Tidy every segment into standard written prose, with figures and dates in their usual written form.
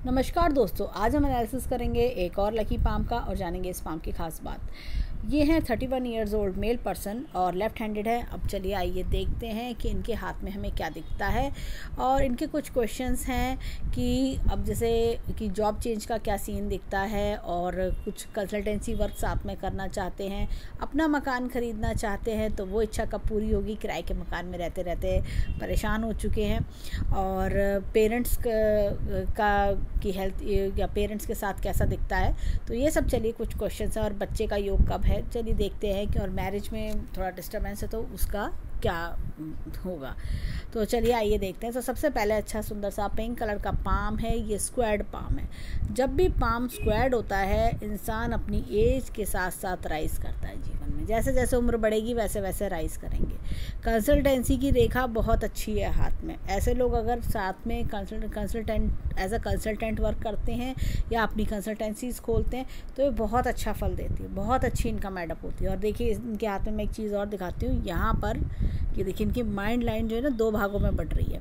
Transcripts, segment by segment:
नमस्कार दोस्तों, आज हम एनालिसिस करेंगे एक और लकी पाम का और जानेंगे इस पाम की खास बात। ये हैं 31 ईयर्स ओल्ड मेल पर्सन और लेफ़्ट हैंडेड है। अब चलिए आइए देखते हैं कि इनके हाथ में हमें क्या दिखता है और इनके कुछ क्वेश्चंस हैं कि अब जैसे कि जॉब चेंज का क्या सीन दिखता है और कुछ कंसल्टेंसी वर्क साथ में करना चाहते हैं, अपना मकान ख़रीदना चाहते हैं तो वो इच्छा कब पूरी होगी। किराए के मकान में रहते रहते परेशान हो चुके हैं और पेरेंट्स का की हेल्थ या पेरेंट्स के साथ कैसा दिखता है, तो ये सब चलिए कुछ क्वेश्चंस हैं। और बच्चे का योग कब है चलिए देखते हैं कि, और मैरिज में थोड़ा डिस्टर्बेंस है तो उसका क्या होगा। तो चलिए आइए देखते हैं। तो सबसे पहले अच्छा सुंदर सा पिंक कलर का पाम है, ये स्क्वायर्ड पाम है। जब भी पाम स्क्वायर्ड होता है इंसान अपनी एज के साथ साथ राइज करता है जीवन में। जैसे जैसे उम्र बढ़ेगी वैसे वैसे राइज करेंगे। कंसल्टेंसी की रेखा बहुत अच्छी है हाथ में। ऐसे लोग अगर साथ में consultant as a consultant work करते हैं या अपनी कंसल्टेंसीज खोलते हैं तो ये बहुत अच्छा फल देती है, बहुत अच्छी इनकम एडअप होती है। और देखिए इनके हाथ में मैं एक चीज़ और दिखाती हूँ, यहाँ पर ये देखिए इनकी माइंड लाइन जो है ना 2 भागों में बट रही है।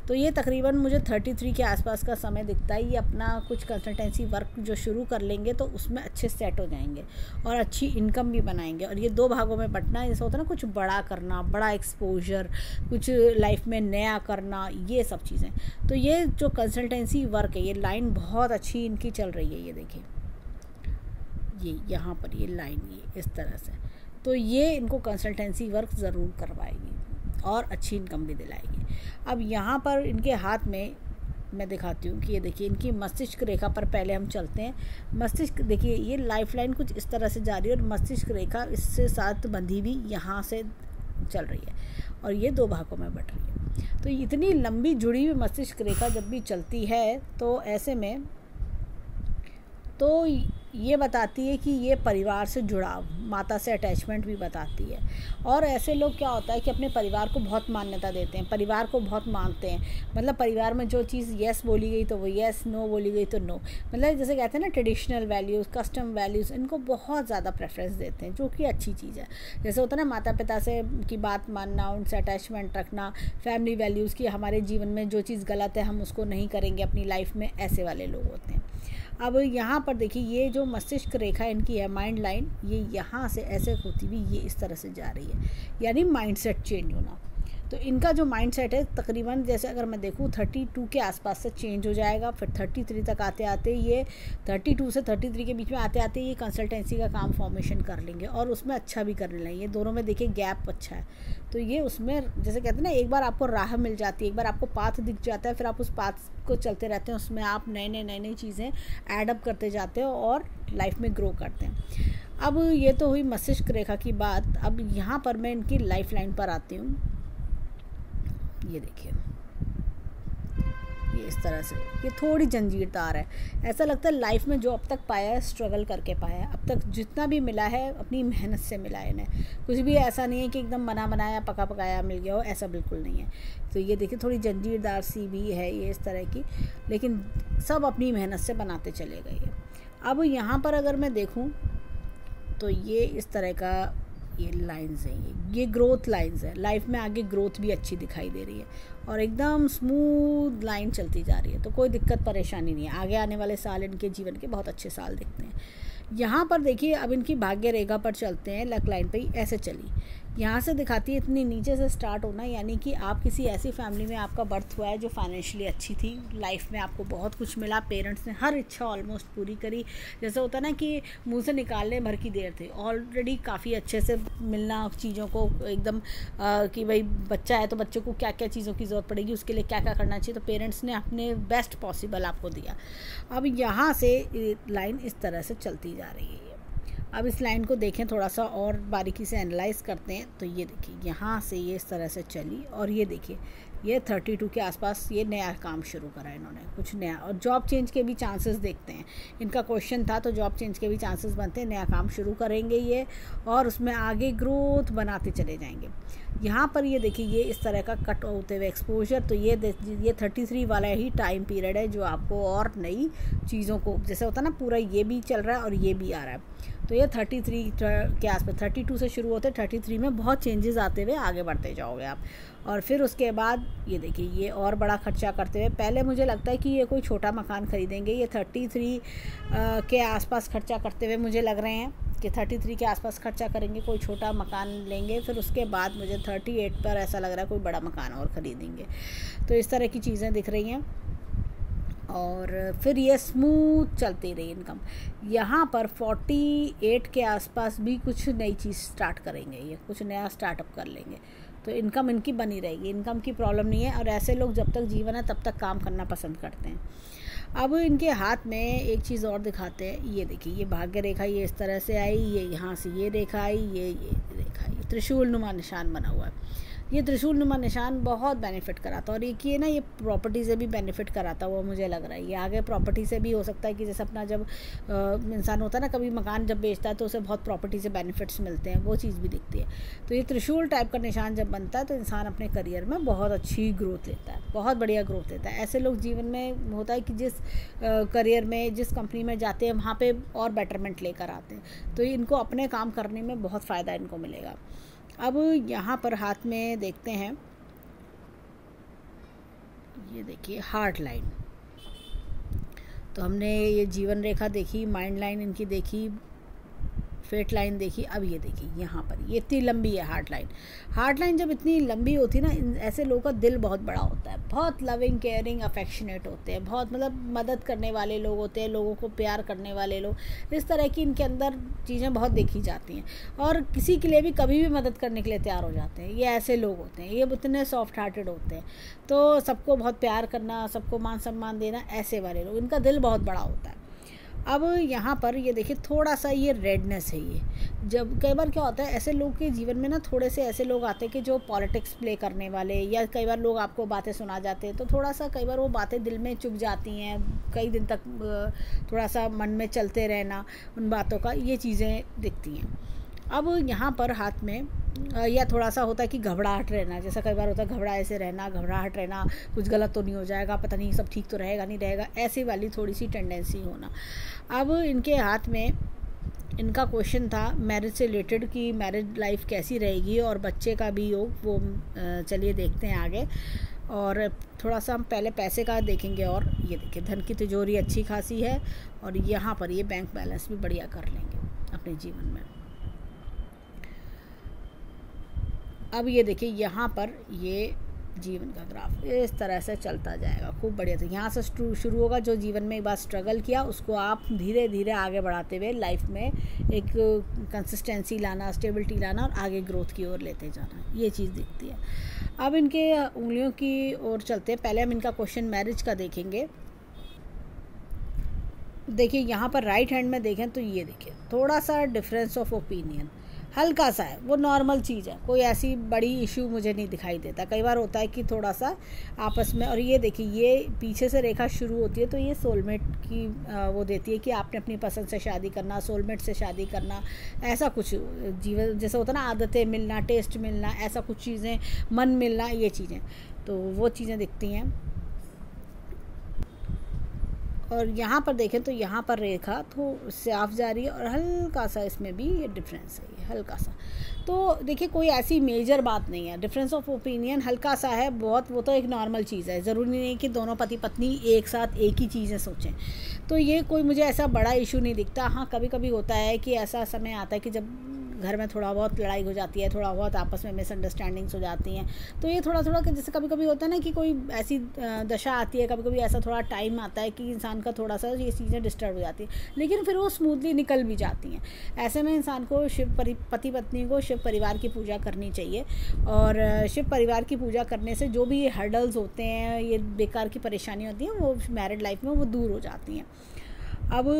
तो ये तकरीबन मुझे 33 के आसपास का समय दिखता है। ये अपना कुछ कंसल्टेंसी वर्क जो शुरू कर लेंगे तो उसमें अच्छे सेट हो जाएंगे और अच्छी इनकम भी बनाएंगे। और ये 2 भागों में बंटना, जैसा होता है ना कुछ बड़ा करना, बड़ा एक्सपोजर, कुछ लाइफ में नया करना, ये सब चीज़ें। तो ये जो कंसल्टेंसी वर्क है ये लाइन बहुत अच्छी इनकी चल रही है। ये देखिए ये यहाँ पर ये लाइन ये इस तरह से, तो ये इनको कंसल्टेंसी वर्क ज़रूर करवाएगी और अच्छी इनकम भी दिलाएगी। अब यहाँ पर इनके हाथ में मैं दिखाती हूँ कि ये देखिए इनकी मस्तिष्क रेखा पर पहले हम चलते हैं। मस्तिष्क देखिए ये लाइफ लाइन कुछ इस तरह से जा रही है और मस्तिष्क रेखा इससे साथ बंधी हुई यहाँ से चल रही है और ये 2 भागों में बट रही है। तो इतनी लंबी जुड़ी हुई मस्तिष्क रेखा जब भी चलती है तो ऐसे में तो ये बताती है कि ये परिवार से जुड़ाव, माता से अटैचमेंट भी बताती है। और ऐसे लोग क्या होता है कि अपने परिवार को बहुत मान्यता देते हैं, परिवार को बहुत मानते हैं। मतलब परिवार में जो चीज़ येस बोली गई तो वो येस, नो बोली गई तो नो। मतलब जैसे कहते हैं ना ट्रेडिशनल वैल्यूज़, कस्टम वैल्यूज़, इनको बहुत ज़्यादा प्रेफरेंस देते हैं, जो कि अच्छी चीज़ है। जैसे होता है ना माता पिता से की बात मानना, उनसे अटैचमेंट रखना, फैमिली वैल्यूज़ की हमारे जीवन में जो चीज़ गलत है हम उसको नहीं करेंगे अपनी लाइफ में, ऐसे वाले लोग होते हैं। अब यहाँ पर देखिए ये जो मस्तिष्क रेखा इनकी है, माइंड लाइन, ये यहाँ से ऐसे होती हुई ये इस तरह से जा रही है, यानी माइंडसेट चेंज होना। तो इनका जो माइंडसेट है तकरीबन जैसे अगर मैं देखूँ 32 के आसपास से चेंज हो जाएगा, फिर 33 तक आते आते ये 32 से 33 के बीच में आते आते ये कंसल्टेंसी का काम फॉर्मेशन कर लेंगे और उसमें अच्छा भी करने लगेंगे। दोनों में देखिए गैप अच्छा है, तो ये उसमें जैसे कहते हैं ना एक बार आपको राह मिल जाती है, एक बार आपको पाथ दिख जाता है, फिर आप उस पाथ को चलते रहते हैं, उसमें आप नई चीज़ें एडअप करते जाते हो और लाइफ में ग्रो करते हैं। अब ये तो हुई मस्तिष्क रेखा की बात। अब यहाँ पर मैं इनकी लाइफ लाइन पर आती हूँ। ये देखिए ये इस तरह से ये थोड़ी जंजीरदार है। ऐसा लगता है लाइफ में जो अब तक पाया है स्ट्रगल करके पाया है, अब तक जितना भी मिला है अपनी मेहनत से मिला है इन्हें। कुछ भी ऐसा नहीं है कि एकदम बना बनाया पका पकाया मिल गया हो, ऐसा बिल्कुल नहीं है। तो ये देखिए थोड़ी जंजीरदार सी भी है ये इस तरह की, लेकिन सब अपनी मेहनत से बनाते चले गए हैं। अब यहाँ पर अगर मैं देखूँ तो ये इस तरह का ये लाइंस हैं, ये ग्रोथ लाइंस है। लाइफ में आगे ग्रोथ भी अच्छी दिखाई दे रही है और एकदम स्मूथ लाइन चलती जा रही है, तो कोई दिक्कत परेशानी नहीं है। आगे आने वाले साल इनके जीवन के बहुत अच्छे साल दिखते हैं। यहाँ पर देखिए अब इनकी भाग्य रेखा पर चलते हैं, लक लाइन पे ही ऐसे चली, यहाँ से दिखाती है इतनी नीचे से स्टार्ट होना, यानी कि आप किसी ऐसी फैमिली में आपका बर्थ हुआ है जो फाइनेंशियली अच्छी थी, लाइफ में आपको बहुत कुछ मिला, पेरेंट्स ने हर इच्छा ऑलमोस्ट पूरी करी। जैसे होता है ना कि मुंह से निकालने भर की देर थी, ऑलरेडी काफ़ी अच्छे से मिलना चीज़ों को एकदम कि भाई बच्चा है तो बच्चे को क्या क्या चीज़ों की ज़रूरत पड़ेगी, उसके लिए क्या क्या करना चाहिए, तो पेरेंट्स ने अपने बेस्ट पॉसिबल आपको दिया। अब यहाँ से लाइन इस तरह से चलती जा रही है। अब इस लाइन को देखें, थोड़ा सा और बारीकी से एनालाइज करते हैं, तो ये देखिए यहाँ से ये इस तरह से चली और ये देखिए ये 32 के आसपास ये नया काम शुरू करा इन्होंने, कुछ नया। और जॉब चेंज के भी चांसेस देखते हैं, इनका क्वेश्चन था तो जॉब चेंज के भी चांसेस बनते हैं, नया काम शुरू करेंगे ये और उसमें आगे ग्रोथ बनाते चले जाएंगे। यहाँ पर ये देखिए ये इस तरह का कट होते हुए एक्सपोजर, तो ये 33 वाला ही टाइम पीरियड है जो आपको और नई चीज़ों को, जैसे होता है ना पूरा ये भी चल रहा है और ये भी आ रहा है, तो ये 33 के आसपास 32 से शुरू होते 33 में बहुत चेंजेस आते हुए आगे बढ़ते जाओगे आप। और फिर उसके बाद ये देखिए ये और बड़ा खर्चा करते हुए, पहले मुझे लगता है कि ये कोई छोटा मकान ख़रीदेंगे, ये 33 के आसपास खर्चा करते हुए मुझे लग रहे हैं कि 33 के आसपास खर्चा करेंगे, कोई छोटा मकान लेंगे, फिर उसके बाद मुझे 38 पर ऐसा लग रहा है कोई बड़ा मकान और ख़रीदेंगे। तो इस तरह की चीज़ें दिख रही हैं। और फिर ये स्मूथ चलती रही इनकम। यहाँ पर 48 के आसपास भी कुछ नई चीज़ स्टार्ट करेंगे, ये कुछ नया स्टार्टअप कर लेंगे, तो इनकम इनकी बनी रहेगी, इनकम की प्रॉब्लम नहीं है। और ऐसे लोग जब तक जीवन है तब तक काम करना पसंद करते हैं। अब इनके हाथ में एक चीज़ और दिखाते हैं, ये देखिए ये भाग्य रेखा ये इस तरह से आई, ये यहाँ से ये रेखा आई, ये रेखा आई, त्रिशूल नुमा निशान बना हुआ है। ये त्रिशूल नुमा निशान बहुत बेनिफिट कराता है, और ये ना ये प्रॉपर्टी से भी बेनिफिट कराता हुआ मुझे लग रहा है। ये आगे प्रॉपर्टी से भी हो सकता है कि जैसे अपना जब इंसान होता है ना, कभी मकान जब बेचता है तो उसे बहुत प्रॉपर्टी से बेनिफिट्स मिलते हैं, वो चीज़ भी दिखती है। तो ये त्रिशूल टाइप का निशान जब बनता है तो इंसान अपने करियर में बहुत अच्छी ग्रोथ लेता है, बहुत बढ़िया ग्रोथ लेता है। ऐसे लोग जीवन में होता है कि जिस करियर में जिस कंपनी में जाते हैं वहाँ पे और बेटरमेंट लेकर आते हैं, तो इनको अपने काम करने में बहुत फ़ायदा इनको मिलेगा। अब यहाँ पर हाथ में देखते हैं, ये देखिए हार्ट लाइन। तो हमने ये जीवन रेखा देखी, माइंड लाइन इनकी देखी, फेट लाइन देखी। अब ये देखिए यहाँ पर ये इतनी लंबी है हार्ट लाइन। हार्ट लाइन जब इतनी लंबी होती है ना, ऐसे लोगों का दिल बहुत बड़ा होता है, बहुत लविंग केयरिंग अफेक्शनेट होते हैं, बहुत मतलब मदद करने वाले लोग होते हैं, लोगों को प्यार करने वाले लोग। इस तरह की इनके अंदर चीज़ें बहुत देखी जाती हैं, और किसी के लिए भी कभी भी मदद करने के लिए तैयार हो जाते हैं। ये ऐसे लोग होते हैं, ये इतने सॉफ्ट हार्टेड होते हैं, तो सबको बहुत प्यार करना, सबको मान सम्मान देना, ऐसे वाले लोग, इनका दिल बहुत बड़ा होता है। अब यहाँ पर ये देखिए थोड़ा सा ये रेडनेस है। ये जब कई बार क्या होता है, ऐसे लोग के जीवन में ना थोड़े से ऐसे लोग आते हैं कि जो पॉलिटिक्स प्ले करने वाले, या कई बार लोग आपको बातें सुना जाते हैं, तो थोड़ा सा कई बार वो बातें दिल में चुभ जाती हैं, कई दिन तक थोड़ा सा मन में चलते रहना उन बातों का, ये चीज़ें दिखती हैं। अब यहाँ पर हाथ में या थोड़ा सा होता है कि घबराहट रहना, जैसा कई बार होता है घबराए से रहना, घबराहट रहना, कुछ गलत तो नहीं हो जाएगा, पता नहीं सब ठीक तो रहेगा नहीं रहेगा, ऐसी वाली थोड़ी सी टेंडेंसी होना। अब इनके हाथ में इनका क्वेश्चन था मैरिज से रिलेटेड कि मैरिज लाइफ कैसी रहेगी, और बच्चे का भी योग, वो चलिए देखते हैं आगे। और थोड़ा सा हम पहले पैसे का देखेंगे। और ये देखिए धन की तिजोरी अच्छी खासी है, और यहाँ पर ये बैंक बैलेंस भी बढ़िया कर लेंगे अपने जीवन में। अब ये देखिए यहाँ पर ये जीवन का ग्राफ इस तरह से चलता जाएगा, खूब बढ़िया से यहाँ से शुरू होगा। जो जीवन में एक बार स्ट्रगल किया उसको आप धीरे धीरे आगे बढ़ाते हुए लाइफ में एक कंसिस्टेंसी लाना, स्टेबिलिटी लाना, और आगे ग्रोथ की ओर लेते जाना, ये चीज़ दिखती है। अब इनके उंगलियों की ओर चलते हैं। पहले हम इनका क्वेश्चन मैरिज का देखेंगे। देखिए यहाँ पर राइट हैंड में देखें तो ये देखिए थोड़ा सा डिफरेंस ऑफ ओपिनियन हल्का सा है, वो नॉर्मल चीज़ है, कोई ऐसी बड़ी इशू मुझे नहीं दिखाई देता। कई बार होता है कि थोड़ा सा आपस में, और ये देखिए ये पीछे से रेखा शुरू होती है तो ये सोलमेट की वो देती है कि आपने अपनी पसंद से शादी करना, सोलमेट से शादी करना, ऐसा कुछ जीवन जैसे होता है ना, आदतें मिलना, टेस्ट मिलना, ऐसा कुछ चीज़ें, मन मिलना, ये चीज़ें, तो वो चीज़ें दिखती हैं। और यहाँ पर देखें तो यहाँ पर रेखा तो साफ जा रही है, और हल्का सा इसमें भी ये डिफरेंस है, ये हल्का सा। तो देखिए कोई ऐसी मेजर बात नहीं है, डिफरेंस ऑफ ओपिनियन हल्का सा है बहुत, वो तो एक नॉर्मल चीज़ है। ज़रूरी नहीं कि दोनों पति पत्नी एक साथ एक ही चीज़ें सोचें, तो ये कोई मुझे ऐसा बड़ा इशू नहीं दिखता। हाँ कभी कभी होता है कि ऐसा समय आता है कि जब घर में थोड़ा बहुत लड़ाई हो जाती है, थोड़ा बहुत आपस में मिसअंडरस्टैंडिंग्स हो जाती हैं, तो ये थोड़ा थोड़ा जैसे कभी कभी होता है ना कि कोई ऐसी दशा आती है, कभी कभी ऐसा थोड़ा टाइम आता है कि इंसान का थोड़ा सा ये चीज़ें डिस्टर्ब हो जाती हैं, लेकिन फिर वो स्मूथली निकल भी जाती हैं। ऐसे में इंसान को पति पत्नी को शिव परिवार की पूजा करनी चाहिए, और शिव परिवार की पूजा करने से जो भी ये हर्डल्स होते हैं, ये बेकार की परेशानी होती हैं, वो मैरिड लाइफ में वो दूर हो जाती हैं। अब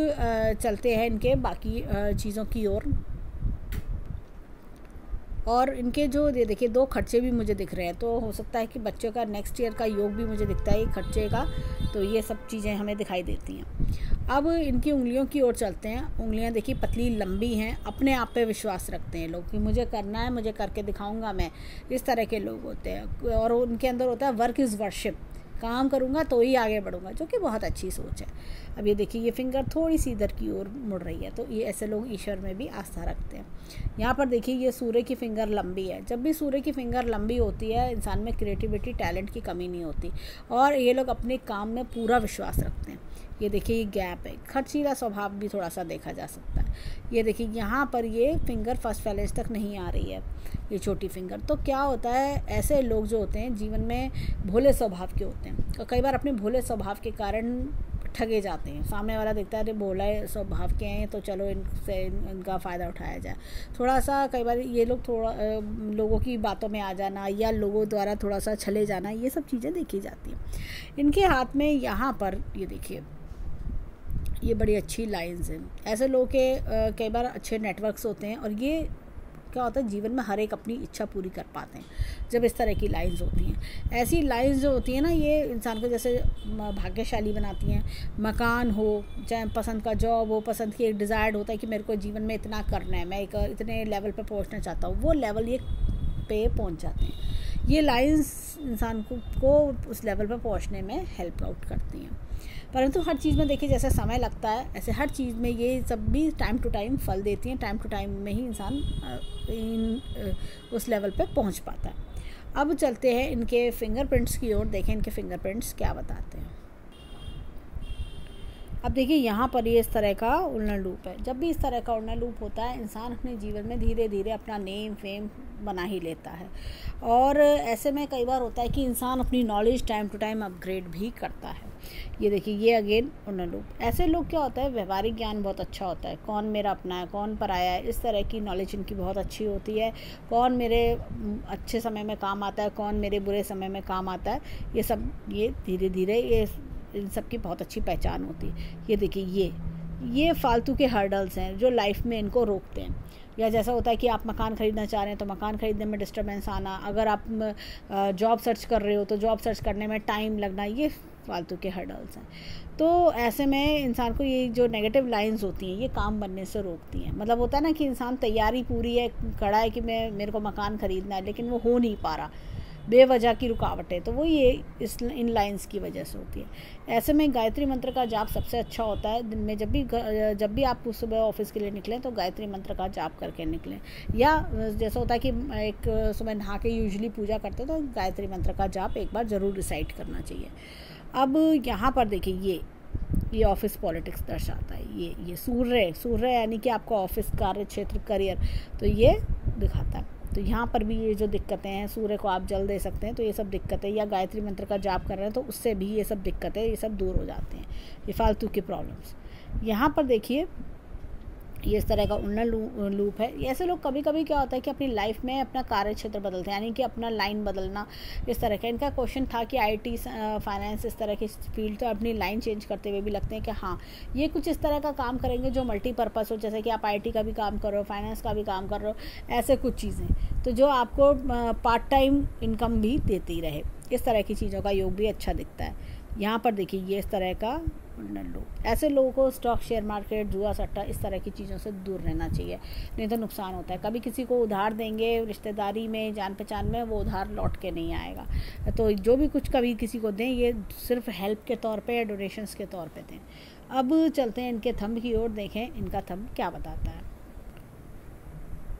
चलते हैं इनके बाकी चीज़ों की ओर। और इनके जो ये देखिए दो खर्चे भी मुझे दिख रहे हैं, तो हो सकता है कि बच्चों का नेक्स्ट ईयर का योग भी मुझे दिखता है खर्चे का, तो ये सब चीज़ें हमें दिखाई देती हैं। अब इनकी उंगलियों की ओर चलते हैं। उंगलियां देखिए पतली लंबी हैं, अपने आप पे विश्वास रखते हैं लोग कि मुझे करना है, मुझे करके दिखाऊंगा मैं, इस तरह के लोग होते हैं। और उनके अंदर होता है वर्क इज़ वर्शिप, काम करूँगा तो ही आगे बढ़ूँगा, जो कि बहुत अच्छी सोच है। अब ये देखिए ये फिंगर थोड़ी सी इधर की ओर मुड़ रही है, तो ये ऐसे लोग ईश्वर में भी आस्था रखते हैं। यहाँ पर देखिए ये सूर्य की फिंगर लंबी है। जब भी सूर्य की फिंगर लंबी होती है, इंसान में क्रिएटिविटी, टैलेंट की कमी नहीं होती, और ये लोग अपने काम में पूरा विश्वास रखते हैं। ये देखिए ये गैप है, खर्चीला स्वभाव भी थोड़ा सा देखा जा सकता है। ये देखिए यहाँ पर ये फिंगर फर्स्ट फैलेंज तक नहीं आ रही है, ये छोटी फिंगर। तो क्या होता है, ऐसे लोग जो होते हैं जीवन में भोले स्वभाव के होते हैं, और कई बार अपने भोले स्वभाव के कारण ठगे जाते हैं। सामने वाला देखता है अरे भोला स्वभाव के हैं, तो चलो इनसे इनका फ़ायदा उठाया जाए। थोड़ा सा कई बार ये लोग लोगों की बातों में आ जाना या लोगों द्वारा थोड़ा सा छले जाना, ये सब चीज़ें देखी जाती हैं। इनके हाथ में यहाँ पर ये देखिए ये बड़ी अच्छी लाइंस हैं। ऐसे लोगों के कई बार अच्छे नेटवर्क्स होते हैं, और ये क्या होता है जीवन में हर एक अपनी इच्छा पूरी कर पाते हैं जब इस तरह की लाइंस होती हैं। ऐसी लाइंस जो होती हैं ना, ये इंसान को जैसे भाग्यशाली बनाती हैं। मकान हो, चाहे पसंद का जॉब हो, पसंद की एक डिज़ायर्ड होता है कि मेरे को जीवन में इतना करना है, मैं एक इतने लेवल पर पहुंचना चाहता हूँ, वो लेवल ये पे पहुंच जाते हैं। ये लाइंस इंसान को उस लेवल पर पहुंचने में हेल्प आउट करती हैं। परंतु हर चीज़ में देखिए जैसे समय लगता है, ऐसे हर चीज़ में ये सब भी टाइम टू टाइम फल देती हैं। टाइम टू टाइम में ही इंसान उस लेवल पे पहुंच पाता है। अब चलते हैं इनके फिंगरप्रिंट्स की ओर, देखें इनके फिंगरप्रिंट्स क्या बताते हैं। अब देखिए यहाँ पर ये इस तरह का उल्लड़ लूप है। जब भी इस तरह का उल्लड़ लूप होता है, इंसान अपने जीवन में धीरे धीरे अपना नेम फेम बना ही लेता है। और ऐसे में कई बार होता है कि इंसान अपनी knowledge time to time upgrade भी करता है। ये देखिए ये अगेन उल्लड़ लूप। ऐसे लोग क्या होता है, व्यवहारिक ज्ञान बहुत अच्छा होता है, कौन मेरा अपना है, कौन पराया है, इस तरह की नॉलेज इनकी बहुत अच्छी होती है। कौन मेरे अच्छे समय में काम आता है, कौन मेरे बुरे समय में काम आता है, ये सब ये धीरे धीरे ये इन सब की बहुत अच्छी पहचान होती है। ये देखिए ये फालतू के हर्डल्स हैं जो लाइफ में इनको रोकते हैं। या जैसा होता है कि आप मकान ख़रीदना चाह रहे हैं तो मकान ख़रीदने में डिस्टर्बेंस आना, अगर आप जॉब सर्च कर रहे हो तो जॉब सर्च करने में टाइम लगना, ये फालतू के हर्डल्स हैं। तो ऐसे में इंसान को ये जो नेगेटिव लाइंस होती हैं ये काम बनने से रोकती हैं। मतलब होता है ना कि इंसान तैयारी पूरी है, खड़ा है कि मेरे को मकान ख़रीदना है, लेकिन वो हो नहीं पा रहा, बेवजह की रुकावटें, तो वो ये इन लाइंस की वजह से होती है। ऐसे में गायत्री मंत्र का जाप सबसे अच्छा होता है। दिन में जब भी आप सुबह ऑफिस के लिए निकलें तो गायत्री मंत्र का जाप करके निकलें। या जैसा होता है कि एक सुबह नहा के यूजुअली पूजा करते हैं तो गायत्री मंत्र का जाप एक बार ज़रूर रिसाइट करना चाहिए। अब यहाँ पर देखिए ये ऑफिस पॉलिटिक्स दर्शाता है। ये सूर्य यानी कि आपका ऑफिस कार्य क्षेत्र करियर, तो ये दिखाता है। तो यहाँ पर भी ये जो दिक्कतें हैं, सूर्य को आप जल दे सकते हैं, तो ये सब दिक्कतें, या गायत्री मंत्र का जाप कर रहे हैं तो उससे भी ये सब दिक्कतें ये सब दूर हो जाते हैं, ये फालतू की प्रॉब्लम्स। यहाँ पर देखिए ये इस तरह का उल्लड़ लूप है। ऐसे लोग कभी कभी क्या होता है कि अपनी लाइफ में अपना कार्य क्षेत्र बदलते हैं, यानी कि अपना लाइन बदलना इस तरह का। इनका क्वेश्चन था कि IT फाइनेंस इस तरह की फील्ड, तो अपनी लाइन चेंज करते हुए भी लगते हैं कि हाँ ये कुछ इस तरह का काम करेंगे जो मल्टीपर्पज़ हो, जैसे कि आप IT का भी काम कर रहे हो, फाइनेंस का भी काम कर रहे हो, ऐसे कुछ चीज़ें, तो जो आपको पार्ट टाइम इनकम भी देती रहे, इस तरह की चीज़ों का योग भी अच्छा दिखता है। यहाँ पर देखिए ये इस तरह का उल्लड़ लूप। ऐसे लोगों को स्टॉक, शेयर मार्केट, जुआ सट्टा, इस तरह की चीज़ों से दूर रहना चाहिए, नहीं तो नुकसान होता है। कभी किसी को उधार देंगे, रिश्तेदारी में, जान पहचान में, वो उधार लौट के नहीं आएगा। तो जो भी कुछ कभी किसी को दें, ये सिर्फ हेल्प के तौर पे या डोनेशंस के तौर पे दें। अब चलते हैं इनके थंब की ओर, देखें इनका थंब क्या बताता है।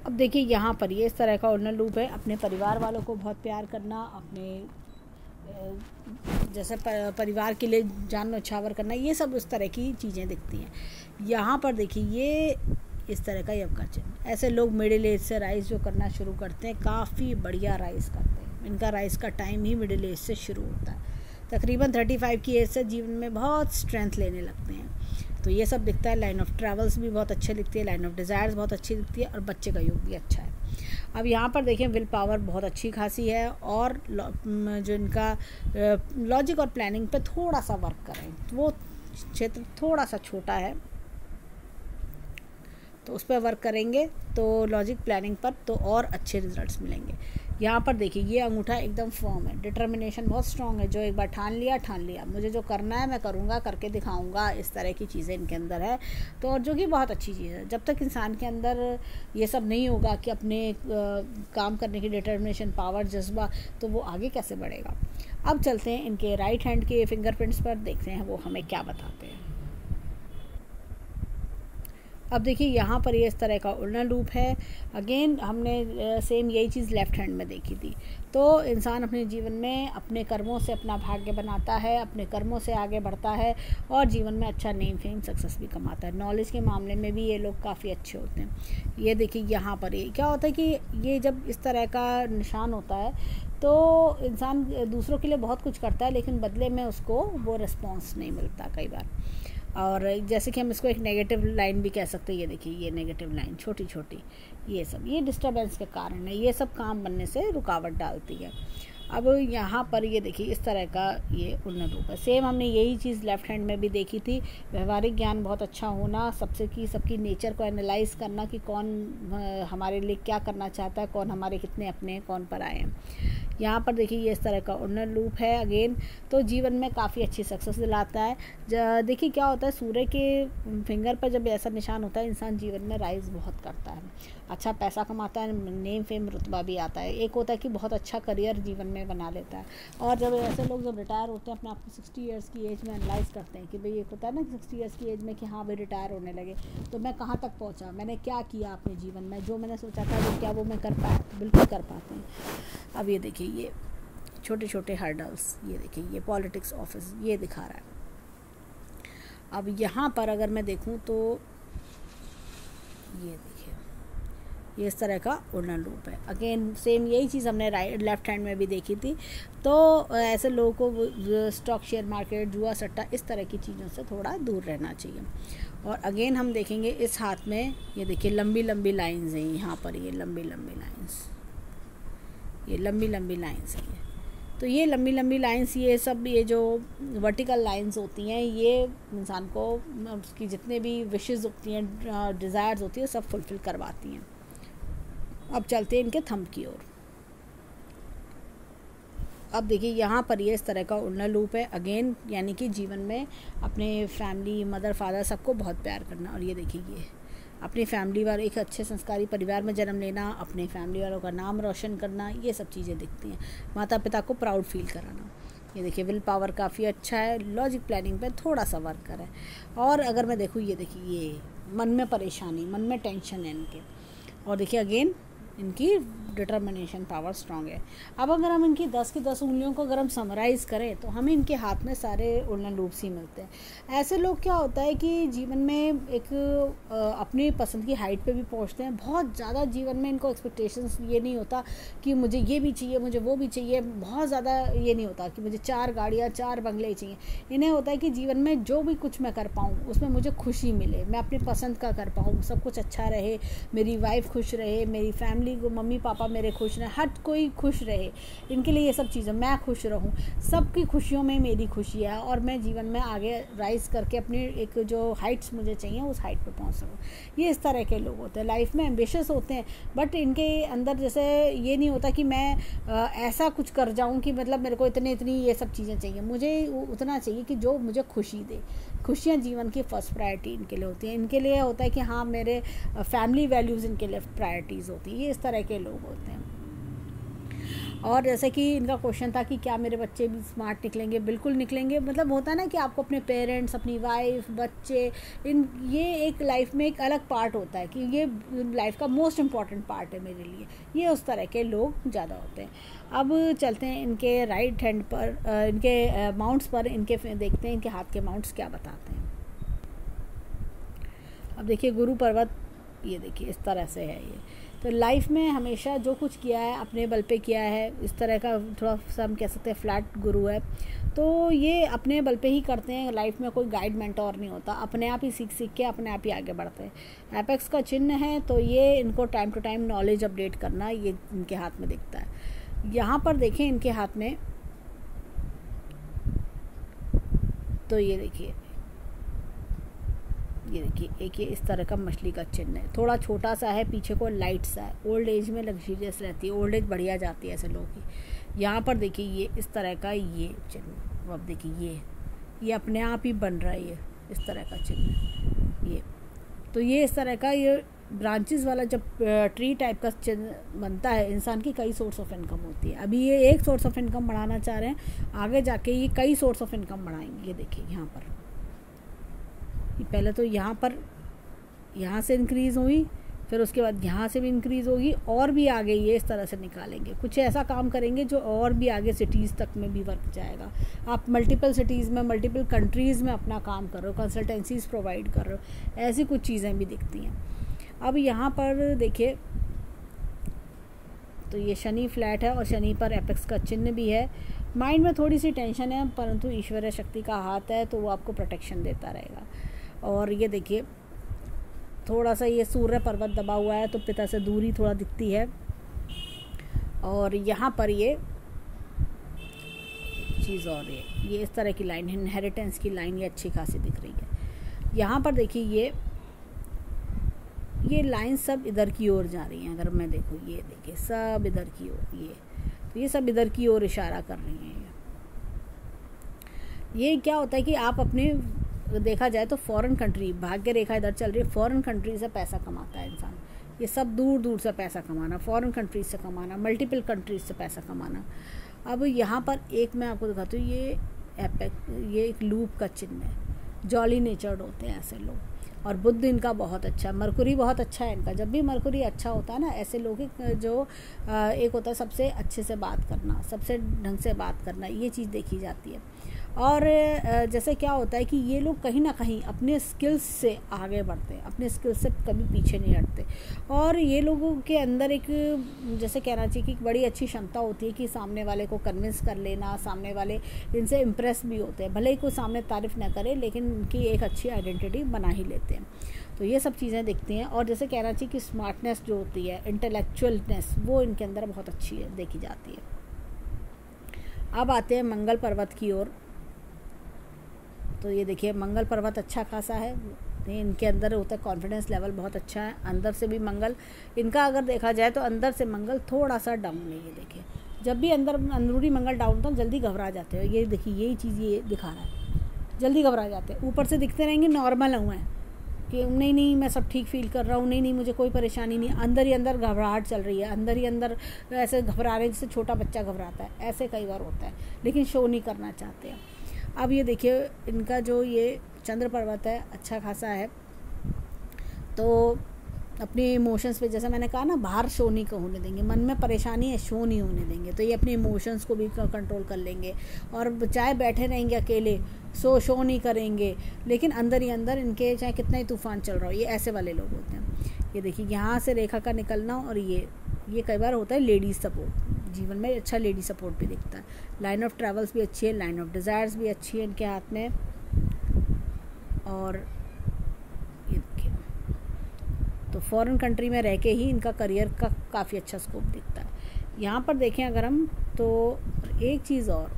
अब देखिए यहाँ पर ये इस तरह का उल्लड़ लूप है। अपने परिवार वालों को बहुत प्यार करना, अपने जैसे परिवार के लिए जान न्यौछावर करना, ये सब उस तरह की चीज़ें दिखती हैं। यहाँ पर देखिए ये इस तरह का योग का चिन्ह। ऐसे लोग मिडिल एज से राइज जो करना शुरू करते हैं, काफ़ी बढ़िया राइज करते हैं। इनका राइज का टाइम ही मिडिल एज से शुरू होता है। तकरीबन 35 की एज से जीवन में बहुत स्ट्रेंथ लेने लगते हैं। तो ये सब दिखता है। लाइन ऑफ ट्रैवल्स भी बहुत अच्छे दिखती है, लाइन ऑफ डिज़ायर्स बहुत अच्छी दिखती है, और बच्चे का योग भी अच्छा है। अब यहाँ पर देखें विल पावर बहुत अच्छी खासी है, और जो इनका लॉजिक और प्लानिंग पे थोड़ा सा वर्क करें, वो क्षेत्र थोड़ा सा छोटा है, तो उस पर वर्क करेंगे तो लॉजिक प्लानिंग पर तो और अच्छे रिजल्ट्स मिलेंगे। यहाँ पर देखिए ये अंगूठा एकदम फर्म है, डिटर्मिनेशन बहुत स्ट्रांग है, जो एक बार ठान लिया, मुझे जो करना है मैं करूँगा, करके दिखाऊँगा, इस तरह की चीज़ें इनके अंदर है। तो और जो कि बहुत अच्छी चीज़ है। जब तक इंसान के अंदर ये सब नहीं होगा कि अपने काम करने की डिटर्मिनेशन, पावर, जज्बा, तो वो आगे कैसे बढ़ेगा। अब चलते हैं इनके राइट हैंड के फिंगरप्रिंट्स पर, देखते हैं वो हमें क्या बताते हैं। अब देखिए यहाँ पर ये इस तरह का उल्टा लूप है। अगेन हमने सेम यही चीज़ लेफ़्ट हैंड में देखी थी। तो इंसान अपने जीवन में अपने कर्मों से अपना भाग्य बनाता है, अपने कर्मों से आगे बढ़ता है और जीवन में अच्छा नेम, फेम, सक्सेस भी कमाता है। नॉलेज के मामले में भी ये लोग काफ़ी अच्छे होते हैं। ये देखिए यहाँ पर ये क्या होता है कि ये जब इस तरह का निशान होता है तो इंसान दूसरों के लिए बहुत कुछ करता है, लेकिन बदले में उसको वो रिस्पॉन्स नहीं मिलता कई बार। और जैसे कि हम इसको एक नेगेटिव लाइन भी कह सकते हैं। ये देखिए ये नेगेटिव लाइन छोटी छोटी, ये सब ये डिस्टर्बेंस के कारण है, ये सब काम बनने से रुकावट डालती है। अब यहाँ पर ये देखिए इस तरह का ये उन्नत रूप है। सेम हमने यही चीज़ लेफ़्ट हैंड में भी देखी थी। व्यवहारिक ज्ञान बहुत अच्छा होना, सबकी नेचर को एनालाइज करना कि कौन हमारे लिए क्या करना चाहता है, कौन हमारे कितने अपने हैं, कौन पर आए हैं। यहाँ पर देखिए ये इस तरह का उन्नत लूप है अगेन, तो जीवन में काफ़ी अच्छी सक्सेस दिलाता है। देखिए क्या होता है, सूर्य के फिंगर पर जब ऐसा निशान होता है, इंसान जीवन में राइज बहुत करता है, अच्छा पैसा कमाता है, नेम, फेम, रुतबा भी आता है। एक होता है कि बहुत अच्छा करियर जीवन में बना लेता है। और जब ऐसे लोग जब रिटायर होते हैं, अपने आप को 60 ईयर्स की एज में एनालाइज करते हैं कि भाई एक होता है ना 60 ईयर्स की एज में कि हाँ भाई रिटायर होने लगे, तो मैं कहाँ तक पहुँचा, मैंने क्या किया अपने जीवन में, जो मैंने सोचा था वो क्या वो मैं कर पाया, तो बिल्कुल कर पाते हैं। अब ये देखिए ये छोटे छोटे हर्डल्स, ये देखिए ये पॉलिटिक्स ऑफिस ये दिखा रहा है। अब यहाँ पर अगर मैं देखूँ तो ये देखिए ये इस तरह का उड़ना लूप है। अगेन सेम यही चीज़ हमने लेफ़्ट हैंड में भी देखी थी। तो ऐसे लोगों को स्टॉक, शेयर मार्केट, जुआ सट्टा, इस तरह की चीज़ों से थोड़ा दूर रहना चाहिए। और अगेन हम देखेंगे इस हाथ में, ये देखिए लंबी लंबी लाइंस हैं यहाँ पर, ये लंबी लंबी लाइंस, ये लंबी लंबी लाइंस हैं। तो ये लंबी लंबी लाइंस, ये सब ये जो वर्टिकल लाइंस होती हैं, ये इंसान को उसकी जितने भी विशेज़ होती हैं, डिज़ायर्स होती हैं, सब फुलफ़िल करवाती हैं। अब चलते हैं इनके थंब की ओर। अब देखिए यहाँ पर ये इस तरह का उड़ना लूप है अगेन, यानी कि जीवन में अपने फैमिली, मदर, फादर, सबको बहुत प्यार करना। और ये देखिए ये अपनी फैमिली वाले, एक अच्छे संस्कारी परिवार में जन्म लेना, अपने फैमिली वालों का नाम रोशन करना, ये सब चीज़ें दिखती हैं। माता पिता को प्राउड फील कराना। ये देखिए विल पावर काफ़ी अच्छा है, लॉजिक प्लानिंग पे थोड़ा सा वर्क करें। और अगर मैं देखूँ, ये देखिए ये मन में परेशानी, मन में टेंशन है इनके। और देखिए अगेन इनकी डिटर्मिनेशन पावर स्ट्रांग है। अब अगर हम इनकी 10 की 10 उंगलियों को अगर हम समराइज़ करें तो हमें इनके हाथ में सारे उड़न लूप्स ही मिलते हैं। ऐसे लोग क्या होता है कि जीवन में एक अपनी पसंद की हाइट पे भी पहुंचते हैं। बहुत ज़्यादा जीवन में इनको एक्सपेक्टेशंस ये नहीं होता कि मुझे ये भी चाहिए, मुझे वो भी चाहिए, बहुत ज़्यादा ये नहीं होता कि मुझे 4 गाड़ियाँ 4 बंगले चाहिए। इन्हें होता है कि जीवन में जो भी कुछ मैं कर पाऊँ उसमें मुझे खुशी मिले, मैं अपनी पसंद का कर पाऊँ, सब कुछ अच्छा रहे, मेरी वाइफ खुश रहे, मेरी फैमिली को, मम्मी पापा मेरे खुश रहे, हर कोई खुश रहे। इनके लिए ये सब चीज़ें, मैं खुश रहूँ, सबकी खुशियों में मेरी खुशी है और मैं जीवन में आगे राइज करके अपनी एक जो हाइट्स मुझे चाहिए उस हाइट पे पहुँच सकूँ। ये इस तरह के लोग होते हैं, लाइफ में एम्बिशियस होते हैं, बट इनके अंदर जैसे ये नहीं होता कि मैं ऐसा कुछ कर जाऊँ कि मतलब मेरे को इतनी ये सब चीज़ें चाहिए, मुझे उतना चाहिए कि जो मुझे खुशी दे। खुशियाँ जीवन की फर्स्ट प्रायोरिटी इनके लिए होती है। इनके लिए होता है कि हाँ मेरे फैमिली वैल्यूज़ इनके लिए प्रायोरिटीज़ होती है। ये इस तरह के लोग होते हैं। और जैसे कि इनका क्वेश्चन था कि क्या मेरे बच्चे भी स्मार्ट निकलेंगे, बिल्कुल निकलेंगे। मतलब होता है ना कि आपको अपने पेरेंट्स, अपनी वाइफ, बच्चे, ये एक लाइफ में एक अलग पार्ट होता है कि ये लाइफ का मोस्ट इम्पॉर्टेंट पार्ट है मेरे लिए। ये उस तरह के लोग ज़्यादा होते हैं। अब चलते हैं इनके राइट हैंड पर, इनके माउंट्स पर, इनके देखते हैं इनके हाथ के माउंट्स क्या बताते हैं। अब देखिए गुरु पर्वत, ये देखिए इस तरह से है ये। तो लाइफ में हमेशा जो कुछ किया है अपने बल पे किया है, इस तरह का थोड़ा सा हम कह सकते हैं फ्लैट गुरु है। तो ये अपने बल पे ही करते हैं, लाइफ में कोई गाइड मेंटोर नहीं होता, अपने आप ही सीख के अपने आप ही आगे बढ़ते हैं। एपेक्स का चिन्ह है, तो ये इनको time to time knowledge update करना, ये इनके हाथ में दिखता है। यहाँ पर देखें इनके हाथ में, तो ये देखिए ये देखिए एक ये इस तरह का मछली का चिन्ह है, थोड़ा छोटा सा है, पीछे को लाइट सा है। ओल्ड एज में लग्जरियस रहती है, ओल्ड एज बढ़िया जाती है ऐसे लोगों की। यहाँ पर देखिए ये इस तरह का ये चिन्ह, अब देखिए ये अपने आप ही बन रहा है, ये इस तरह का चिन्ह ये। तो ये इस तरह का ये ब्रांचेस वाला जब ट्री टाइप का चिन्ह बनता है, इंसान की कई सोर्स ऑफ इनकम होती है। अभी ये एक सोर्स ऑफ इनकम बढ़ाना चाह रहे हैं, आगे जाके ये कई सोर्स ऑफ इनकम बढ़ाएंगे। ये देखिए यहाँ पर पहले तो यहाँ से इंक्रीज़ हुई, फिर उसके बाद यहाँ से भी इंक्रीज़ होगी, और भी आगे ये इस तरह से निकालेंगे। कुछ ऐसा काम करेंगे जो और भी आगे सिटीज़ तक में भी वर्क जाएगा। आप मल्टीपल सिटीज़ में, मल्टीपल कंट्रीज़ में अपना काम कर रहे हो, कंसल्टेंसीज प्रोवाइड कर रहे हो, ऐसी कुछ चीज़ें भी दिखती हैं। अब यहाँ पर देखिए तो ये शनि फ्लैट है और शनि पर एपेक्स का चिन्ह भी है। माइंड में थोड़ी सी टेंशन है, परंतु ईश्वरीय शक्ति का हाथ है तो वो आपको प्रोटेक्शन देता रहेगा। और ये देखिए थोड़ा सा ये सूर्य पर्वत दबा हुआ है तो पिता से दूरी थोड़ा दिखती है। और यहाँ पर ये चीज़ और ये इस तरह की लाइन, इनहेरिटेंस की लाइन ये अच्छी खासी दिख रही है। यहाँ पर देखिए ये लाइन सब इधर की ओर जा रही हैं। अगर मैं देखूँ ये देखिए सब इधर की ओर, ये सब इधर की ओर इशारा कर रही हैं। ये क्या होता है कि आप अपने देखा जाए तो फॉरेन कंट्री, भाग्य रेखा इधर चल रही है, फॉरेन कंट्री से पैसा कमाता है इंसान। ये सब दूर दूर से पैसा कमाना, फॉरेन कंट्रीज से कमाना, मल्टीपल कंट्रीज से पैसा कमाना। अब यहाँ पर एक मैं आपको दिखाती हूँ, ये एक लूप का चिन्ह है। जॉली नेचर्ड होते हैं ऐसे लोग, और बुध इनका बहुत अच्छा है, मरकुरी बहुत अच्छा है इनका। जब भी मरकुरी अच्छा होता है ना, ऐसे लोग जो एक होता है सबसे अच्छे से बात करना, सबसे ढंग से बात करना, ये चीज़ देखी जाती है। और जैसे क्या होता है कि ये लोग कहीं ना कहीं अपने स्किल्स से आगे बढ़ते हैं, अपने स्किल्स से कभी पीछे नहीं हटते। और ये लोगों के अंदर एक जैसे कहना चाहिए कि एक बड़ी अच्छी क्षमता होती है कि सामने वाले को कन्विंस कर लेना, सामने वाले इनसे इम्प्रेस भी होते हैं। भले ही कोई सामने तारीफ़ ना करे, लेकिन उनकी एक अच्छी आइडेंटिटी बना ही लेते हैं। तो ये सब चीज़ें दिखती हैं। और जैसे कहना चाहिए कि स्मार्टनेस जो होती है, इंटेलेक्चुअलनेस, वो इनके अंदर बहुत अच्छी है, देखी जाती है। अब आते हैं मंगल पर्वत की ओर। तो ये देखिए मंगल पर्वत अच्छा खासा है, इनके अंदर होता है कॉन्फिडेंस लेवल बहुत अच्छा है। अंदर से भी मंगल इनका अगर देखा जाए तो अंदर से मंगल थोड़ा सा डाउन है। ये देखिए जब भी अंदरूनी मंगल डाउन होता है जल्दी घबरा जाते हो। ये देखिए यही चीज़ ये दिखा रहा है, जल्दी घबरा जाते हैं। ऊपर से दिखते रहेंगे नॉर्मल हुए हैं कि नहीं मैं सब ठीक फील कर रहा हूँ, नहीं मुझे कोई परेशानी नहीं, अंदर ही अंदर घबराहट चल रही है, अंदर ही अंदर ऐसे घबरा रहे हैं जैसे छोटा बच्चा घबराता है, ऐसे कई बार होता है, लेकिन शो नहीं करना चाहते हैं। अब ये देखिए इनका जो ये चंद्र पर्वत है अच्छा खासा है, तो अपने इमोशंस पे जैसे मैंने कहा ना, बाहर शो नहीं होने देंगे, मन में परेशानी है शो नहीं होने देंगे, तो ये अपने इमोशंस को भी कंट्रोल कर लेंगे। और चाहे बैठे रहेंगे अकेले, शो नहीं करेंगे, लेकिन अंदर ही अंदर इनके चाहे कितना ही तूफान चल रहा हो, ये ऐसे वाले लोग होते हैं। ये देखिए यहाँ से रेखा का निकलना, और ये कई बार होता है लेडीज़ सपोर्ट, जीवन में अच्छा लेडी सपोर्ट भी दिखता है। लाइन ऑफ ट्रैवल्स भी अच्छी है, लाइन ऑफ डिज़ायर्स भी अच्छी है इनके हाथ में। और ये देखिए तो फॉरेन कंट्री में रह के ही इनका करियर का काफ़ी अच्छा स्कोप दिखता है। यहाँ पर देखें अगर हम, तो एक चीज़ और,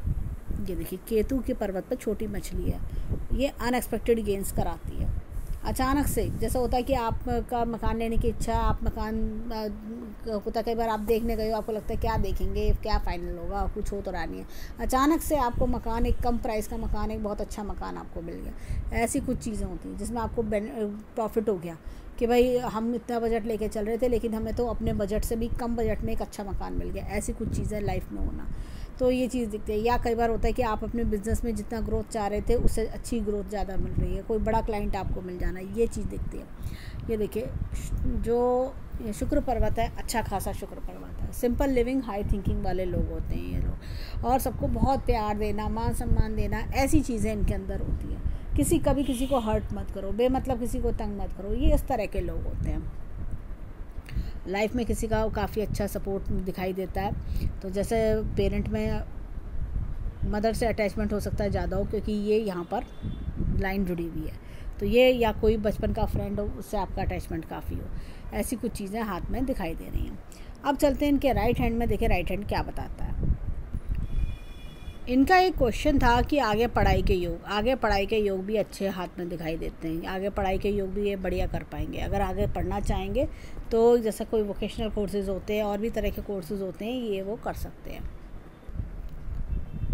ये देखिए केतु के पर्वत पर छोटी मछली है, ये अनएक्सपेक्टेड गेंस कराती है। अचानक से जैसा होता है कि आपका मकान लेने की इच्छा, आप मकान होता है कई बार आप देखने गए हो, आपको लगता है क्या देखेंगे, क्या फ़ाइनल होगा, कुछ हो तो रहा नहीं है, अचानक से आपको मकान, एक कम प्राइस का मकान, एक बहुत अच्छा मकान आपको मिल गया। ऐसी कुछ चीज़ें होती हैं जिसमें आपको प्रॉफिट हो गया कि भाई हम इतना बजट लेके चल रहे थे, लेकिन हमें तो अपने बजट से भी कम बजट में एक अच्छा मकान मिल गया। ऐसी कुछ चीज़ें लाइफ में होना, तो ये चीज़ दिखती है। या कई बार होता है कि आप अपने बिज़नेस में जितना ग्रोथ चाह रहे थे उससे अच्छी ग्रोथ ज़्यादा मिल रही है, कोई बड़ा क्लाइंट आपको मिल जाना, ये चीज़ दिखती है। ये देखिए जो शुक्र पर्वत है अच्छा खासा शुक्र पर्वत है। सिंपल लिविंग हाई थिंकिंग वाले लोग होते हैं ये लोग, और सबको बहुत प्यार देना, मान सम्मान देना, ऐसी चीज़ें इनके अंदर होती हैं। कभी किसी को हर्ट मत करो, बेमतलब किसी को तंग मत करो, ये इस तरह के लोग होते हैं। लाइफ में किसी का काफ़ी अच्छा सपोर्ट दिखाई देता है। तो जैसे पेरेंट में मदर से अटैचमेंट हो सकता है ज़्यादा हो, क्योंकि ये यहाँ पर लाइन जुड़ी हुई है, तो ये या कोई बचपन का फ्रेंड हो उससे आपका अटैचमेंट काफ़ी हो, ऐसी कुछ चीज़ें हाथ में दिखाई दे रही हैं। अब चलते हैं इनके राइट हैंड में, देखें राइट हैंड क्या बताता है। इनका एक क्वेश्चन था कि आगे पढ़ाई के योग, आगे पढ़ाई के योग भी अच्छे हाथ में दिखाई देते हैं। आगे पढ़ाई के योग भी ये बढ़िया कर पाएंगे अगर आगे पढ़ना चाहेंगे तो। जैसा कोई वोकेशनल कोर्सेज़ होते हैं और भी तरह के कोर्सेज़ होते हैं, ये वो कर सकते हैं।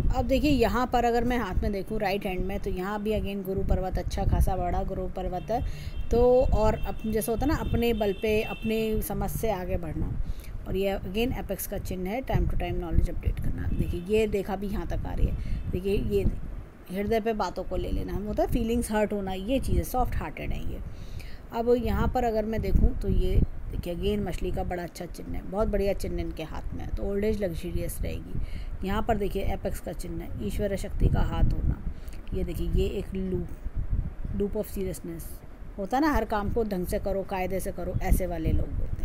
अब देखिए यहाँ पर अगर मैं हाथ में देखूँ राइट हैंड में, तो यहाँ भी अगेन गुरु पर्वत अच्छा खासा बड़ा गुरु पर्वत है। तो और जैसा होता है ना, अपने बल पे अपने समझ से आगे बढ़ना। और ये अगेन एपेक्स का चिन्ह है, time to time knowledge update करना। देखिए ये देखा भी यहाँ तक आ रही है। देखिए ये हृदय पे बातों को ले लेना, हम होता है फीलिंग्स हर्ट होना, ये चीज़ें सॉफ्ट हार्टेड है ये। अब यहाँ पर अगर मैं देखूँ तो ये देखिए अगेन मछली का बड़ा अच्छा चिन्ह है, बहुत बढ़िया चिन्ह इनके हाथ में है। तो ओल्ड एज लग्जरियस रहेगी। यहाँ पर देखिए एपेक्स का चिन्ह है, ईश्वर शक्ति का हाथ होना। ये देखिए ये एक लूप ऑफ सीरियसनेस होता है ना, हर काम को ढंग से करो, कायदे से करो, ऐसे वाले लोग होते हैं।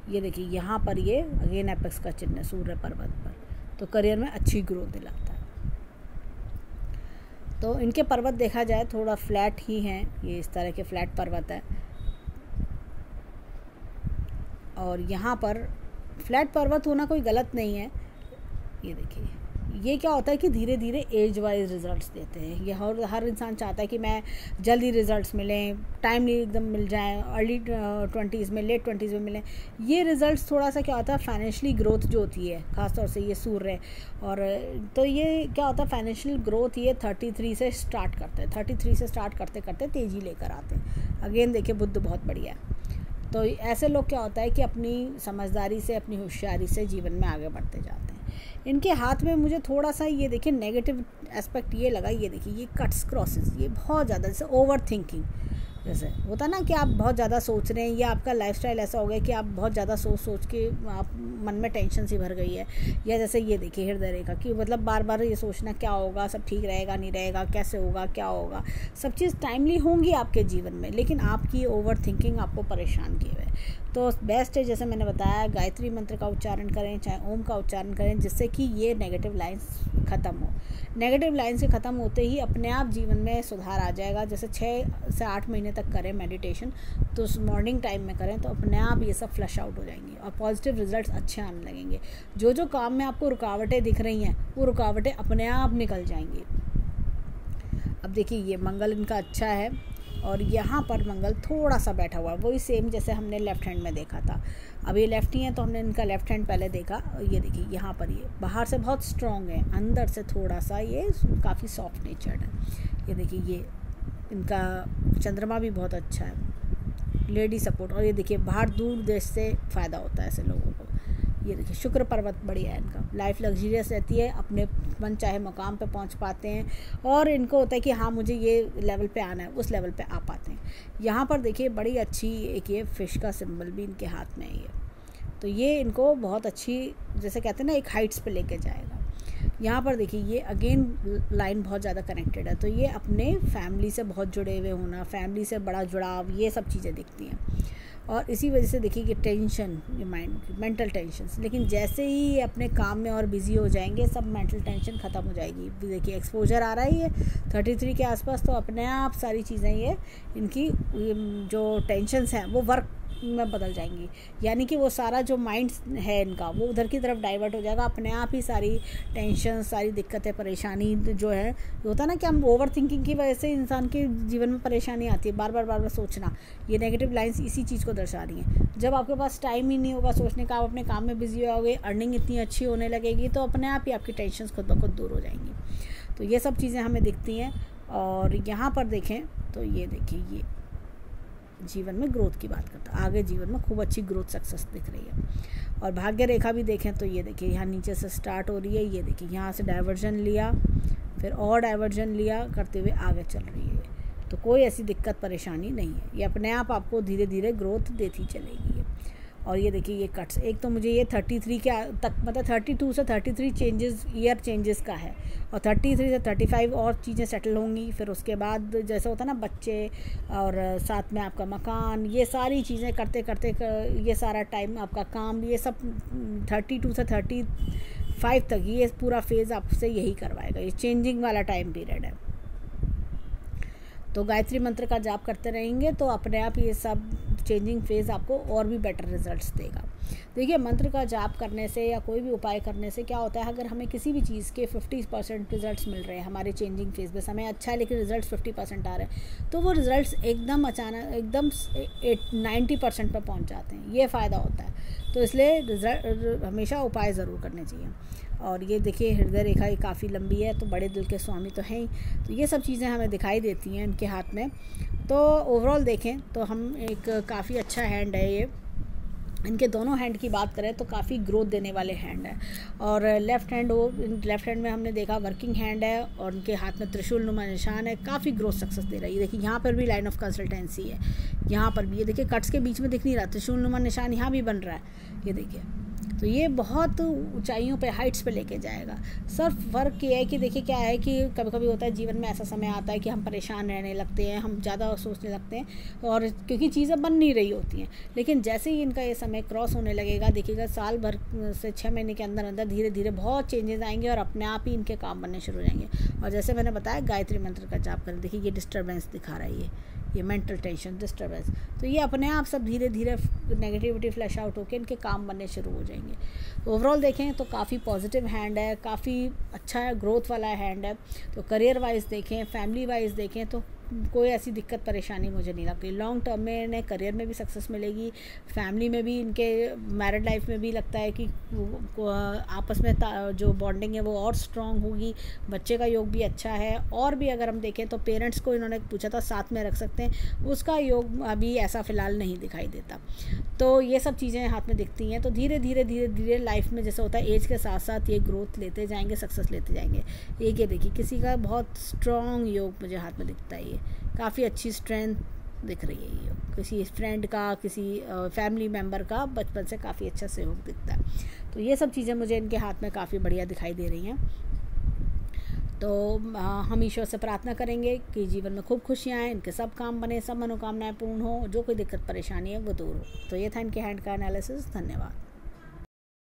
ये देखिए यहाँ पर ये अगेन एपेक्स का चिन्ह है सूर्य पर्वत पर। तो करियर में अच्छी ग्रोथ दिलाता है। तो इनके पर्वत देखा जाए थोड़ा फ्लैट ही हैं, ये इस तरह के फ्लैट पर्वत है। और यहाँ पर फ्लैट पर्वत होना कोई गलत नहीं है। ये देखिए ये क्या होता है कि धीरे धीरे एज वाइज रिज़ल्ट्स देते हैं। ये हर इंसान चाहता है कि मैं जल्दी रिज़ल्ट्स मिलें, टाइमली एकदम मिल जाएं, अर्ली 20s में, लेट 20s में मिलें। ये रिज़ल्ट्स थोड़ा सा क्या होता है, फाइनेंशियली ग्रोथ जो होती है, ख़ासतौर से ये सूर्य। और तो ये क्या होता है, फाइनेंशियल ग्रोथ ये 33 से स्टार्ट करते हैं। 33 से स्टार्ट करते करते तेज़ी लेकर आते हैं। अगेन देखिए बुध बहुत बढ़िया है। तो ऐसे लोग क्या होता है कि अपनी समझदारी से, अपनी होशियारी से जीवन में आगे बढ़ते जाते हैं। इनके हाथ में मुझे थोड़ा सा ये देखिए नेगेटिव एस्पेक्ट ये लगा। ये देखिए ये कट्स क्रॉसेस, ये बहुत ज़्यादा, जैसे ओवर थिंकिंग, जैसे होता ना कि आप बहुत ज़्यादा सोच रहे हैं, या आपका लाइफस्टाइल ऐसा हो गया कि आप बहुत ज़्यादा सोच के आप मन में टेंशन सी भर गई है। या जैसे ये देखिए हृदय रेखा कि मतलब बार बार ये सोचना क्या होगा, सब ठीक रहेगा नहीं रहेगा, कैसे होगा, क्या होगा। सब चीज़ टाइमली होंगी आपके जीवन में, लेकिन आपकी ओवर थिंकिंग आपको परेशान किए हुए है। तो बेस्ट है, जैसे मैंने बताया, गायत्री मंत्र का उच्चारण करें, चाहे ओम का उच्चारण करें, जिससे कि ये नेगेटिव लाइन्स ख़त्म हो। नेगेटिव लाइन से ख़त्म होते ही अपने आप जीवन में सुधार आ जाएगा। जैसे 6 से 8 महीने तक करें मेडिटेशन, तो मॉर्निंग टाइम में करें, तो अपने आप ये सब फ्लश आउट हो जाएंगे और पॉजिटिव रिजल्ट्स अच्छे आने लगेंगे। जो काम में आपको रुकावटें दिख रही हैं, वो रुकावटें अपने आप निकल जाएंगी। अब देखिए ये मंगल इनका अच्छा है, और यहाँ पर मंगल थोड़ा सा बैठा हुआ है, वही सेम जैसे हमने लेफ़्ट हैंड में देखा था। अब ये लेफ्टी हैं तो हमने इनका लेफ़्ट हैंड पहले देखा। ये देखिए यहाँ पर ये बाहर से बहुत स्ट्रॉन्ग है, अंदर से थोड़ा सा ये काफ़ी सॉफ्ट नेचर्ड है। ये देखिए ये इनका चंद्रमा भी बहुत अच्छा है, लेडी सपोर्ट। और ये देखिए बाहर दूर देश से फ़ायदा होता है ऐसे लोगों को। ये देखिए शुक्र पर्वत बढ़िया है इनका, लाइफ लग्जरियस रहती है, अपने मन चाहे मकाम पे पहुंच पाते हैं, और इनको होता है कि हाँ मुझे ये लेवल पे आना है, उस लेवल पे आ पाते हैं। यहाँ पर देखिए बड़ी अच्छी एक ये फिश का सिंबल भी इनके हाथ में है ये, तो ये इनको बहुत अच्छी, जैसे कहते हैं ना, एक हाइट्स पे लेके जाएगा। यहाँ पर देखिए ये अगेन लाइन बहुत ज़्यादा कनेक्टेड है, तो ये अपने फैमिली से बहुत जुड़े हुए होना, फैमिली से बड़ा जुड़ाव, ये सब चीज़ें दिखती हैं। और इसी वजह से देखिए कि टेंशन, ये मेंटल टेंशन्स, लेकिन जैसे ही ये अपने काम में और बिज़ी हो जाएंगे, सब मेंटल टेंशन ख़त्म हो जाएगी। देखिए एक्सपोजर आ रहा है ये 33 के आसपास, तो अपने आप सारी चीज़ें ये इनकी जो टेंशन्स हैं वो वर्क में बदल जाएंगी। यानी कि वो सारा जो माइंड है इनका, वो उधर की तरफ डाइवर्ट हो जाएगा। अपने आप ही सारी टेंशन, सारी दिक्कतें, परेशानी जो है, होता है ना कि हम ओवर थिंकिंग की वजह से इंसान के जीवन में परेशानी आती है, बार बार सोचना। ये नेगेटिव लाइंस इसी चीज़ को दर्शा रही हैं। जब आपके पास टाइम ही नहीं होगा सोचने का, आप अपने काम में बिजी होगे, अर्निंग इतनी अच्छी होने लगेगी, तो अपने आप ही आपकी टेंशन खुद ब खुद दूर हो जाएंगी। तो ये सब चीज़ें हमें दिखती हैं। और यहाँ पर देखें तो ये देखिए ये जीवन में ग्रोथ की बात करता है, आगे जीवन में खूब अच्छी ग्रोथ सक्सेस दिख रही है। और भाग्य रेखा भी देखें तो ये देखिए यहाँ नीचे से स्टार्ट हो रही है, ये देखिए यहाँ से डाइवर्जन लिया, फिर और डाइवर्जन लिया करते हुए आगे चल रही है। तो कोई ऐसी दिक्कत परेशानी नहीं है, ये अपने आप आपको धीरे धीरे ग्रोथ देती चलेगी ये। और ये देखिए ये कट्स, एक तो मुझे ये 33 के तक, मतलब 32 से 33 चेंजेस, ईयर चेंजेस का है, और 33 से 35 और चीज़ें सेटल होंगी। फिर उसके बाद जैसे होता है ना बच्चे, और साथ में आपका मकान, ये सारी चीज़ें करते करते ये सारा टाइम आपका काम, ये सब 32 से 35 तक ये पूरा फेज़ आपसे यही करवाएगा। ये चेंजिंग वाला टाइम पीरियड है। तो गायत्री मंत्र का जाप करते रहेंगे तो अपने आप ये सब चेंजिंग फेज़ आपको और भी बेटर रिजल्ट्स देगा। देखिए मंत्र का जाप करने से या कोई भी उपाय करने से क्या होता है, अगर हमें किसी भी चीज़ के 50% रिजल्ट्स मिल रहे हैं हमारे चेंजिंग फेज में, हमें अच्छा है लेकिन रिजल्ट्स 50% आ रहे हैं, तो वो रिजल्ट्स एकदम अचानक एकदम 90% पर पहुंच जाते हैं, ये फ़ायदा होता है। तो इसलिए रिजल्ट हमेशा उपाय ज़रूर करने चाहिए। और ये देखिए हृदय रेखा ये काफ़ी लंबी है, तो बड़े दिल के स्वामी तो हैं ही, तो ये सब चीज़ें हमें दिखाई देती हैं इनके हाथ में। तो ओवरऑल देखें तो हम एक काफ़ी अच्छा हैंड है ये। इनके दोनों हैंड की बात करें तो काफ़ी ग्रोथ देने वाले हैंड है। और लेफ़्ट हैंड में हमने देखा वर्किंग हैंड है और उनके हाथ में त्रिशूल नुमा निशान है, काफ़ी ग्रोथ सक्सेस दे रही है। देखिए यहाँ पर भी लाइन ऑफ कंसल्टेंसी है, यहाँ पर भी ये देखिए कट्स के बीच में दिख नहीं रहा, त्रिशूल नुमा निशान यहाँ भी बन रहा है, ये देखिए। तो ये बहुत ऊंचाइयों पे हाइट्स पे लेके जाएगा। सिर्फ फ़र्क ये है कि देखिए क्या है कि कभी कभी होता है जीवन में ऐसा समय आता है कि हम परेशान रहने लगते हैं, हम ज़्यादा सोचने लगते हैं, और क्योंकि चीज़ें बन नहीं रही होती हैं। लेकिन जैसे ही इनका ये समय क्रॉस होने लगेगा, देखिएगा साल भर से 6 महीने के अंदर अंदर धीरे धीरे बहुत चेंजेस आएंगे और अपने आप ही इनके काम बनने शुरू हो जाएंगे। और जैसे मैंने बताया गायत्री मंत्र का जाप करें, देखिए ये डिस्टर्बेंस दिखा रहा है, ये मेंटल टेंशन डिस्टर्बेंस, तो ये अपने आप सब धीरे धीरे नेगेटिविटी फ्लैश आउट होकर इनके काम बनने शुरू हो जाएंगे। ओवरऑल देखें तो काफ़ी पॉजिटिव हैंड है, काफ़ी अच्छा है, ग्रोथ वाला हैंड है। तो करियर वाइज देखें, फैमिली वाइज देखें तो कोई ऐसी दिक्कत परेशानी मुझे नहीं लगती। लॉन्ग टर्म में इन्हें करियर में भी सक्सेस मिलेगी, फैमिली में भी, इनके मैरिड लाइफ में भी लगता है कि आपस में जो बॉन्डिंग है वो और स्ट्रॉन्ग होगी, बच्चे का योग भी अच्छा है। और भी अगर हम देखें तो पेरेंट्स को इन्होंने पूछा था साथ में रख सकते हैं, उसका योग अभी ऐसा फ़िलहाल नहीं दिखाई देता। तो ये सब चीज़ें हाथ में दिखती हैं। तो धीरे धीरे धीरे धीरे लाइफ में जैसे होता है एज के साथ साथ ये ग्रोथ लेते जाएंगे, सक्सेस लेते जाएंगे। एक ये देखिए किसी का बहुत स्ट्रॉन्ग योग मुझे हाथ में दिखता है, ये काफ़ी अच्छी स्ट्रेंथ दिख रही है। ये किसी फ्रेंड का, किसी फैमिली मेम्बर का बचपन से काफ़ी अच्छा सहयोग दिखता है। तो ये सब चीज़ें मुझे इनके हाथ में काफ़ी बढ़िया दिखाई दे रही हैं। तो हम ईश्वर से प्रार्थना करेंगे कि जीवन में खूब खुशियाँ आएँ, इनके सब काम बने, सब मनोकामनाएं पूर्ण हो, जो कोई दिक्कत परेशानी है वो दूर हो। तो ये था इनके हैंड का एनालिसिस। धन्यवाद।